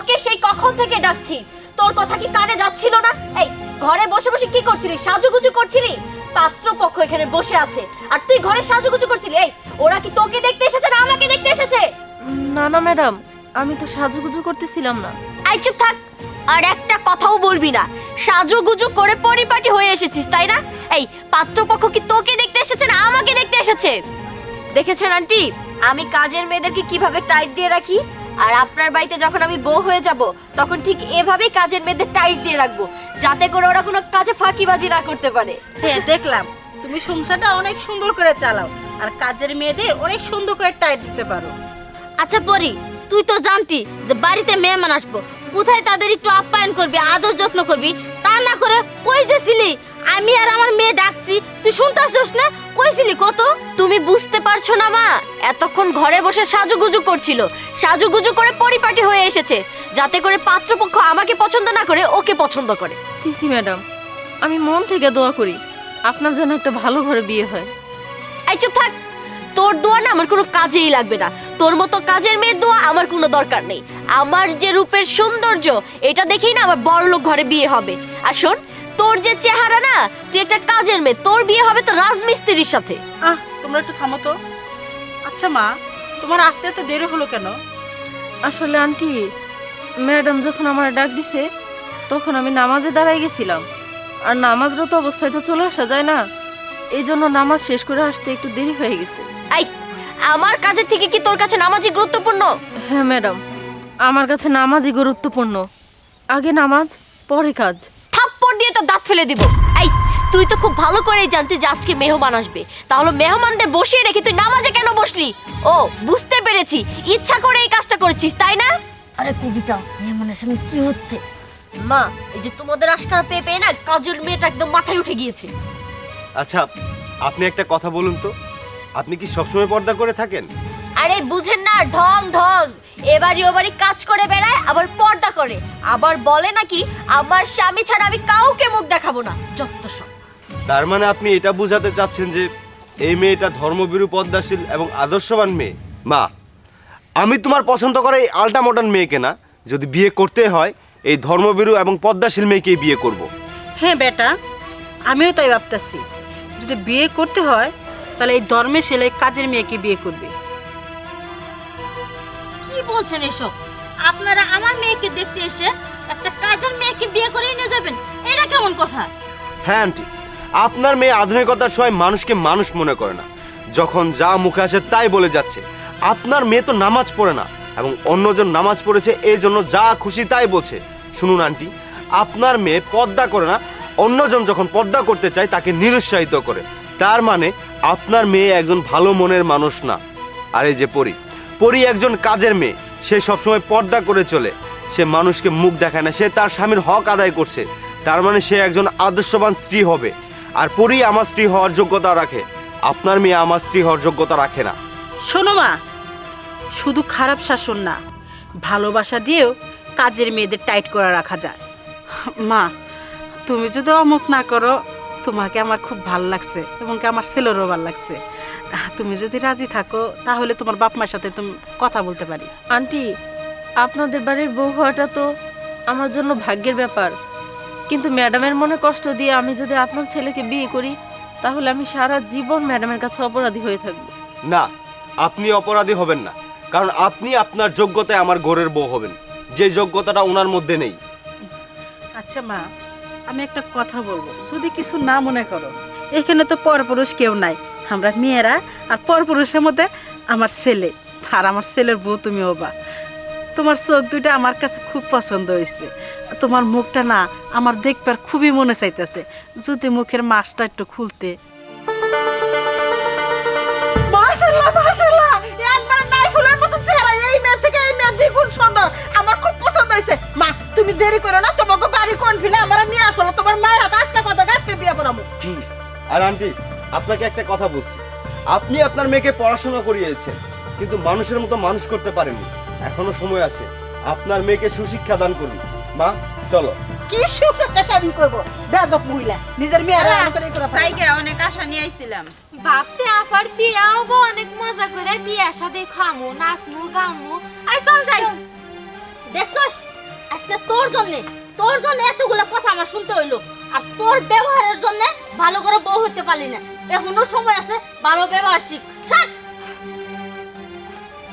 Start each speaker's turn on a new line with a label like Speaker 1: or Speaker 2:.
Speaker 1: তোকে সেই কখন থেকে ডাকছি, তোর কথা কি কানে যাচ্ছিল না? এই ঘরে বসে বসে কি করছিলি? সাজুগুজু করছিলি? পাত্রপক্ষ এখানে বসে আছে আর তুই ঘরে সাজুগুজু করছিলি। এই ওরা কি তোকে দেখতে এসেছে না আমাকে দেখতে এসেছে?
Speaker 2: না না ম্যাডাম, আমি তো সাজুগুজু করতেছিলাম না।
Speaker 1: এই চুপ থাক, আর একটা কথাও বলবি না। সাজুগুজু করে পরিপাটি হয়ে এসেছিস তাই না? এই পাত্রপক্ষ কি তোকে দেখতে এসেছে না আমাকে দেখতে এসেছে? দেখেছেন আন্টি, আমি কাজের মেয়েদেরকে কিভাবে টাইট দিয়ে রাখি, আর আপনার বাড়িতে যখন আমি বউ হয়ে যাব তখন ঠিক এভাবেই কাজের মেয়েদের টাইট দিয়ে রাখবো, যাতে করে ওরা কোনো কাজে ফাঁকিবাজি না করতে পারে।
Speaker 3: হ্যাঁ দেখলাম তুমি সংসারটা অনেক সুন্দর করে চালাও আর কাজের মেয়েদের অনেক সুন্দর করে টাইট দিতে পারো।
Speaker 4: আচ্ছা পরি, তুই তো জানতি যে বাড়িতে মেহমান আসবো, কোথায় তাদের একটু আপ্যায়ন করবি, আদর যত্ন করবি, তা না করে কই যেছিলি? আমি আর আমার মেয়ে ডাকছি, তুই শুনতেছিস না? কইছিলি কত?
Speaker 1: তুমি বুঝতে পারছো না মা, এতক্ষণ ঘরে বসে সাজুগুজু করছিল, সাজুগুজু করে পরিপাটি হয়ে এসেছে, যাতে করে পাত্রপক্ষ আমাকে পছন্দ না করে ওকে পছন্দ করে।
Speaker 2: সিসি ম্যাডাম, আমি মন থেকে দোয়া করি আপনার জন্য একটা ভালো ঘরে বিয়ে হয়।
Speaker 1: এই চুপ থাক, তোর দোয়া না আমার কোনো কাজেই লাগবে না। তোর মতো কাজের মেয়ের দোয়া আমার কোনো দরকার নেই। আমার যে রূপের সৌন্দর্য, এটা দেখেই না আমার বড়লোক ঘরে বিয়ে হবে। আর শোন, তোর যে চেহারা না, তুই একটা কাজের মেয়ে, তোর বিয়ে হবে তো রাজমিস্ত্রির সাথে।
Speaker 3: তোমরা একটু থামো তো। আচ্ছা মা, তোমার আসতে এত দেরি হলো কেন?
Speaker 2: আসলে আন্টি, ম্যাডাম যখন আমার ডাক দিছে তখন আমি নামাজে দাঁড়াই গেছিলাম, আর নামাজরত অবস্থায় তো চলে আসা যায় না, এই জন্য নামাজ শেষ করে আসতে একটু দেরি হয়ে গেছে।
Speaker 1: এই, আমার কাজের থেকে কি তোর কাছে নামাজই গুরুত্বপূর্ণ?
Speaker 2: হ্যাঁ ম্যাডাম, আমার কাছে নামাজই গুরুত্বপূর্ণ। আগে নামাজ, পরে কাজ।
Speaker 1: থাপ্পড় দিয়ে তো দাঁত ফেলে দিব। এই, তুই তো খুব ভালো করেই জানতি যে আজকে মেহমান আসবে, তাহলে মেহমানদের বসিয়ে রেখে তুই নামাজে কেন বসলি? ও, বুঝতে পেরেছি, ইচ্ছা করে এই কাজটা করেছিস তাই না?
Speaker 4: আরে কবিতা, মেহমানের সামনে কি হচ্ছে?
Speaker 1: মা, এই যে তোমাদের আশকারা পেয়ে পেয়ে না কাজের মেয়েটা একদম মাথায় উঠে গিয়েছে।
Speaker 5: আচ্ছা, আপনি একটা কথা বলুন তো, আপনি কি সবসময় পর্দা করে থাকেন?
Speaker 1: আরে বুঝেন না, ঢং ঢং, এবারই ওবারই কাজ করে বেড়ায়, আবার পর্দা করে, আবার বলে নাকি আমার স্বামী ছাড়া আমি কাউকে মুখ দেখাবো না। যত সব।
Speaker 5: তার মানে আপনি এটা বোঝাতে চাচ্ছেন যে এই মেয়েটা ধর্মভীরু, পদ্মাশীল এবং আদর্শবান মেয়ে। মা, আমি তোমার পছন্দ করা এই আল্টা মডার্ন মেয়েকে না, যদি বিয়ে করতে হয় এই ধর্মভীরু এবং পদ্মাশীল মেয়েকেই বিয়ে করব।
Speaker 3: হ্যাঁ বেটা, আমিও তাই ভাবতেছি, যদি বিয়ে করতে হয় তাহলে এই ধর্মের ছেলে কাজের মেয়েকে বিয়ে করবে।
Speaker 4: কি বলছেন এসব? আপনারা আমার মেয়েকে দেখতে এসে একটা কাজের মেয়েকে বিয়ে করে নিয়ে যাবেন, এটা কেমন কথা?
Speaker 5: হ্যাঁ আন্টি, আপনার মেয়ে আধুনিকতার ছোঁয়ায় মানুষকে মানুষ মনে করে না, যখন যা মুখে আসে তাই বলে যাচ্ছে। আপনার মেয়ে তো নামাজ পড়ে না এবং অন্যজন নামাজ পড়েছে এই জন্য যা খুশি তাই বলছে। শুনুন আন্টি, আপনার মেয়ে পর্দা করে না, অন্যজন যখন পর্দা করতে চায় তাকে নিরুৎসাহিত করে। তার মানে আপনার মেয়ে একজন ভালো মনের মানুষ না। আর এই যে পরি, পরি একজন কাজের মেয়ে, সে সবসময় পর্দা করে চলে, সে মানুষকে মুখ দেখায় না, সে তার স্বামীর হক আদায় করছে। তার মানে সে একজন আদর্শবান স্ত্রী হবে। আর পরি আমার স্ত্রী হওয়ার যোগ্যতা রাখে, আপনার মেয়ে আমার স্ত্রী হওয়ার যোগ্যতা রাখে না।
Speaker 3: শোনো মা, শুধু খারাপ শাসন না, ভালোবাসা দিয়েও কাজের মেয়েদের টাইট করে রাখা যায়। মা, তুমি যদি অমত না করো, তোমাকে আমার খুব ভালো লাগছে এবং কি আমার ছেলেরও ভালো লাগছে। তুমি যদি রাজি থাকো তাহলে তোমার বাপ মার সাথে তুমি কথা বলতে পারি।
Speaker 2: আন্টি, আপনাদের বাড়ির বউ হওয়াটা তো আমার জন্য ভাগ্যের ব্যাপার, কিন্তু ম্যাডামের মনে কষ্ট দিয়ে আমি যদি আপনার ছেলেকে বিয়ে করি তাহলে আমি সারা জীবন ম্যাডামের কাছে অপরাধী হয়ে থাকব।
Speaker 5: না, আপনি অপরাধী হবেন না, কারণ আপনি আপনার যোগ্যতায় আমার ঘরের বউ হবেন, যে যোগ্যতাটা ওনার মধ্যে নেই।
Speaker 3: আচ্ছা মা, আমি একটা কথা বলবো, যদি কিছু না মনে করো। এখানে তো পরপুরুষ কেউ নাই, আমরা মেয়েরা, আর পরপুরুষের মধ্যে আমার ছেলে, আর আমার ছেলের বউ তুমি হবা। তোমার চোখ দুইটা আমার কাছে খুব পছন্দ হয়েছে, তোমার মুখটা না আমার দেখবার খুবই মনে চাইতেছে, যদি মুখের মাছটা একটু খুলতে। মাশাআল্লাহ মাশাআল্লাহ, একবার নাই ফুলের মতো চেহারা, এই মেয়ে থেকে এই মেয়ে দ্বিগুণ সুন্দর, আমার খুব পছন্দ হয়েছে। মা, তুমি দেরি করো না, তোমাকে বাড়ি কোন ফিলে আমরা নিয়ে আসলো, তোমার মায়ের হাতে আজকে কথা গাছকে বিয়ে পড়াবো।
Speaker 5: আর আন্টি, আপনাকে একটা কথা বলছি, আপনি আপনার মেয়েকে পড়াশোনা করিয়েছেন কিন্তু মানুষের মতো মানুষ করতে পারেননি। এখনো সময় আছে, আপনার মেয়েকে সুশিক্ষা দান করুন। মা, চলো।
Speaker 3: কি সুখে শাদি করবো, বেদক মহিলা, নিজের মেয়েরা
Speaker 6: তাইকে অনেক আশা নিয়ে আইছিলাম।
Speaker 4: ভাবছি আফার বিয়ে হবো, অনেক মজা করে বিয়ে সাথে খামু, নাচমু, গামু। আই চল যাই। দেখছস আজকে তোর জন্য এতগুলো কথা আমার শুনতে হইলো। আর তোর ব্যবহারের জন্য ভালো করে বউ হতে পারলি না। এখনো সময় আছে, ভালো ব্যবহার শিখ। ছাড়।